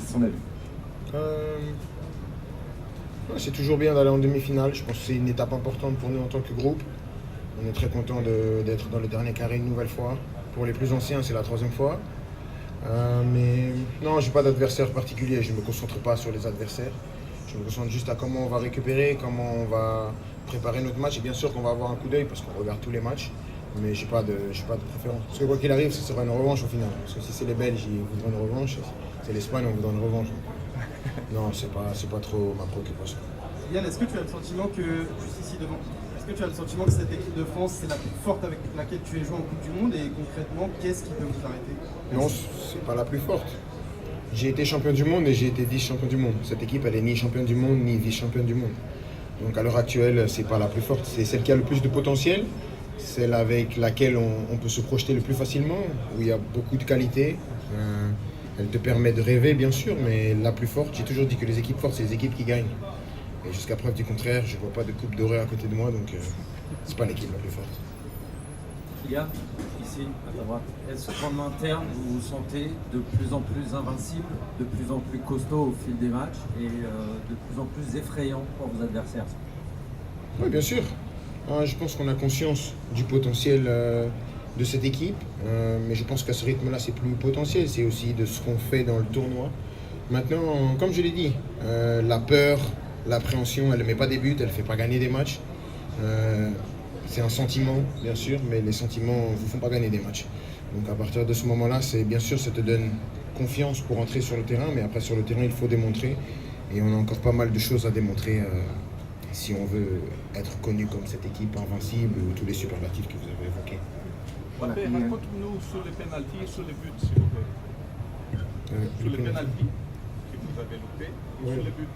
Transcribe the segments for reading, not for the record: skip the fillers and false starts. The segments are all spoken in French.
son avis. C'est toujours bien d'aller en demi-finale. Je pense que c'est une étape importante pour nous en tant que groupe. On est très content d'être dans le dernier carré une nouvelle fois. Pour les plus anciens, c'est la 3e fois. Mais non, je n'ai pas d'adversaire particulier. Je ne me concentre pas sur les adversaires. Je me concentre juste à comment on va récupérer, comment on va préparer notre match. Et bien sûr qu'on va avoir un coup d'œil parce qu'on regarde tous les matchs. Mais je n'ai pas de préférence. Parce que quoi qu'il arrive, ce sera une revanche au final. Parce que si c'est les Belges, ils voudront une revanche. C'est l'Espagne, on voudra une revanche. Non, c'est pas trop ma préoccupation. Yann, est-ce que tu as le sentiment que, juste ici devant, est-ce que tu as le sentiment que cette équipe de France, c'est la plus forte avec laquelle tu es joué en Coupe du Monde et concrètement, qu'est-ce qui peut vous arrêter? Non, c'est pas la plus forte. J'ai été champion du monde et j'ai été vice-champion du monde. Cette équipe, elle est ni championne du monde ni vice-championne du monde. Donc à l'heure actuelle, c'est pas la plus forte. C'est celle qui a le plus de potentiel, celle avec laquelle on peut se projeter le plus facilement, où il y a beaucoup de qualité. Elle te permet de rêver, bien sûr, mais la plus forte, j'ai toujours dit que les équipes fortes, c'est les équipes qui gagnent. Et jusqu'à preuve du contraire, je ne vois pas de coupe dorée à côté de moi, donc c'est pas l'équipe la plus forte. Kylian, ici, à ta droite, est-ce qu'en interne, vous vous sentez de plus en plus invincible, de plus en plus costaud au fil des matchs et de plus en plus effrayant pour vos adversaires? Oui, bien sûr. Je pense qu'on a conscience du potentiel de cette équipe, mais je pense qu'à ce rythme-là, c'est plus potentiel, c'est aussi de ce qu'on fait dans le tournoi. Maintenant, comme je l'ai dit, la peur, l'appréhension, elle ne met pas des buts, elle ne fait pas gagner des matchs. C'est un sentiment, bien sûr, mais les sentiments ne vous font pas gagner des matchs. Donc à partir de ce moment-là, bien sûr, ça te donne confiance pour entrer sur le terrain, mais après sur le terrain, il faut démontrer. Et on a encore pas mal de choses à démontrer si on veut être connu comme cette équipe invincible ou tous les superlatifs que vous avez évoqués. Mbappé, raconte-nous sur les pénaltys et sur les buts, s'il vous plaît. Sur les pénaltys que vous avez loupés, sur les buts.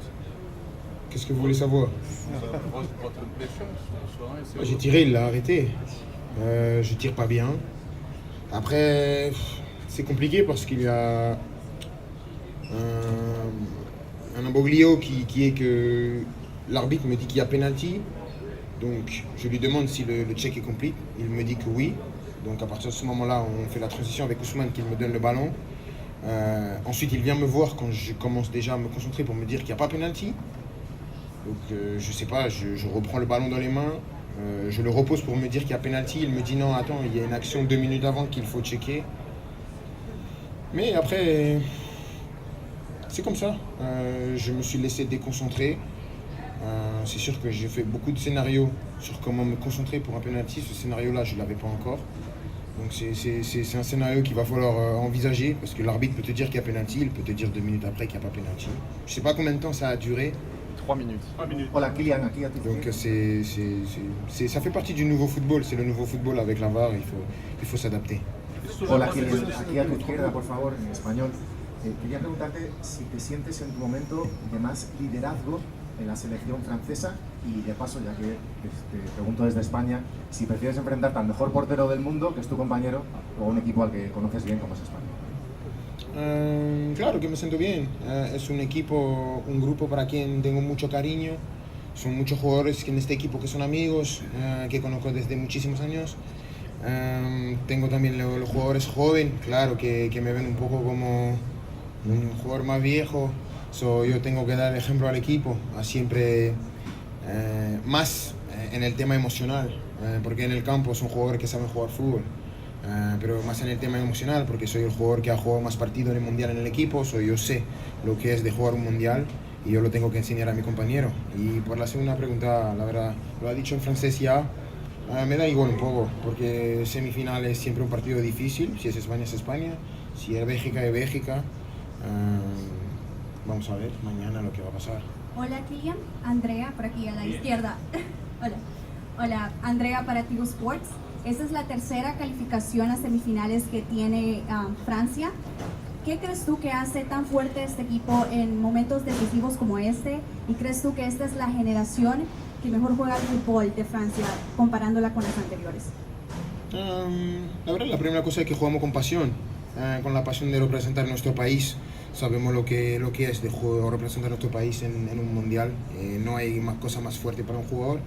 Qu'est-ce que vous voulez savoir? Votre impression sur un et sur J'ai tiré, il l'a arrêté. Je tire pas bien. Après, c'est compliqué parce qu'il y a un imbroglio qui est que l'arbitre me dit qu'il y a penalty. Donc je lui demande si le check est complet. Il me dit que oui. Donc à partir de ce moment-là, on fait la transition avec Ousmane qui me donne le ballon. Ensuite, il vient me voir quand je commence déjà à me concentrer pour me dire qu'il n'y a pas penalty. Donc je sais pas, je reprends le ballon dans les mains, je le repose pour me dire qu'il y a penalty. Il me dit non, attends, il y a une action 2 minutes avant qu'il faut checker. Mais après, c'est comme ça. Je me suis laissé déconcentrer. C'est sûr que j'ai fait beaucoup de scénarios sur comment me concentrer pour un penalty. Ce scénario-là, je ne l'avais pas encore. Donc c'est un scénario qu'il va falloir envisager parce que l'arbitre peut te dire qu'il y a penalty, il peut te dire 2 minutes après qu'il n'y a pas penalty. Je ne sais pas combien de temps ça a duré. 3 minutes. 3 minutes. Hola, Kylian, aquí a tu Donc ça fait partie du nouveau football, c'est le nouveau football avec la VAR, il faut s'adapter. Hola, Kylian, aquí a tu izquierda, por favor, en español. Quería preguntarte si te sientes en tu momento de más liderazgo en la selección francesa y de paso, ya que te pregunto desde España, si prefieres enfrentarte al mejor portero del mundo, que es tu compañero, o a un equipo al que conoces bien como es España. Claro que me siento bien. Es un equipo, un grupo para quien tengo mucho cariño. Son muchos jugadores en este equipo que son amigos, que conozco desde muchísimos años. Tengo también los jugadores jóvenes, claro, que me ven un poco como un jugador más viejo. Yo tengo que dar ejemplo al equipo, a siempre más en el tema emocional, porque en el campo son jugadores que saben jugar fútbol. Pero más en el tema emocional, porque soy el jugador que ha jugado más partidos en el mundial en el equipo, yo sé lo que es de jugar un mundial y yo lo tengo que enseñar a mi compañero. Y por la segunda pregunta, la verdad, lo ha dicho en francés ya, me da igual un poco, porque semifinal es siempre un partido difícil, si es España es España, si es Bélgica es Bélgica. Vamos a ver mañana lo que va a pasar. Hola Kylian, Andrea por aquí a la izquierda. Hola, Andrea para Tigo Sports. Esta es la tercera calificación a semifinales que tiene Francia. ¿Qué crees tú que hace tan fuerte este equipo en momentos decisivos como este? ¿Y crees tú que esta es la generación que mejor juega al fútbol de Francia comparándola con las anteriores? La verdad, la primera cosa es que jugamos con la pasión de representar nuestro país. Sabemos lo que es de representar nuestro país en un mundial. No hay cosa más fuerte para un jugador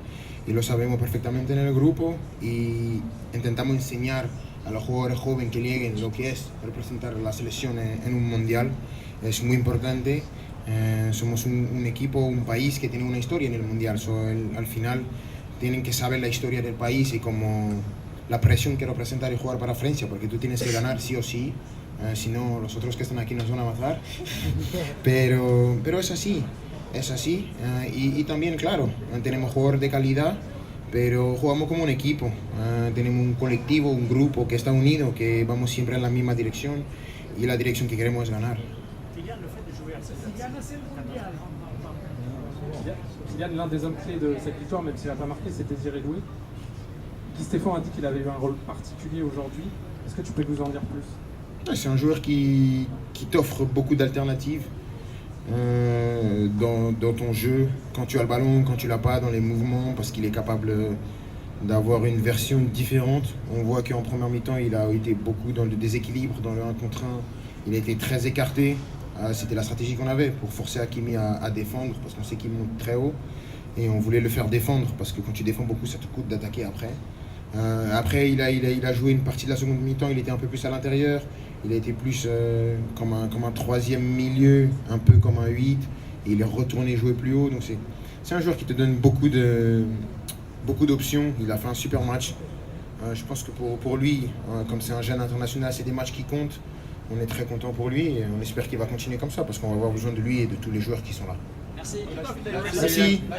y lo sabemos perfectamente en el grupo y intentamos enseñar a los jugadores jóvenes que lleguen lo que es representar la selección en un mundial es muy importante. Somos un equipo, un país que tiene una historia en el Mundial. Al final tienen que saber la historia del país y como la presión que representa el jugar para Francia, porque tú tienes que ganar sí o sí, si no los otros que están aquí nos van a matar. Pero es así, es así. Y también, claro, tenemos jugadores de calidad, pero jugamos como un equipo. Tenemos un colectivo, un grupo que está unido, que vamos siempre en la misma dirección y la dirección que queremos es ganar. Kylian, l'un des hommes clés de cette victoire, même s'il n'a pas marqué, c'est Désiré Doué. Guy Stéphane a dit qu'il avait eu un rôle particulier aujourd'hui. Est-ce que tu peux nous en dire plus? C'est un joueur qui t'offre beaucoup d'alternatives dans ton jeu, quand tu as le ballon, quand tu l'as pas, dans les mouvements, parce qu'il est capable d'avoir une version différente. On voit qu'en première mi-temps, il a été beaucoup dans le déséquilibre, dans le 1 contre 1. Il a été très écarté. C'était la stratégie qu'on avait pour forcer Hakimi à défendre, parce qu'on sait qu'il monte très haut. Et on voulait le faire défendre, parce que quand tu défends beaucoup, ça te coûte d'attaquer après. Après, il a joué une partie de la seconde mi-temps, il était un peu plus à l'intérieur. Il a été plus comme un troisième milieu, un peu comme un 8. Et il est retourné jouer plus haut. Donc c'est un joueur qui te donne beaucoup d'options. Il a fait un super match. Je pense que pour lui, comme c'est un jeune international, c'est des matchs qui comptent. On est très content pour lui et on espère qu'il va continuer comme ça parce qu'on va avoir besoin de lui et de tous les joueurs qui sont là. Merci. Merci.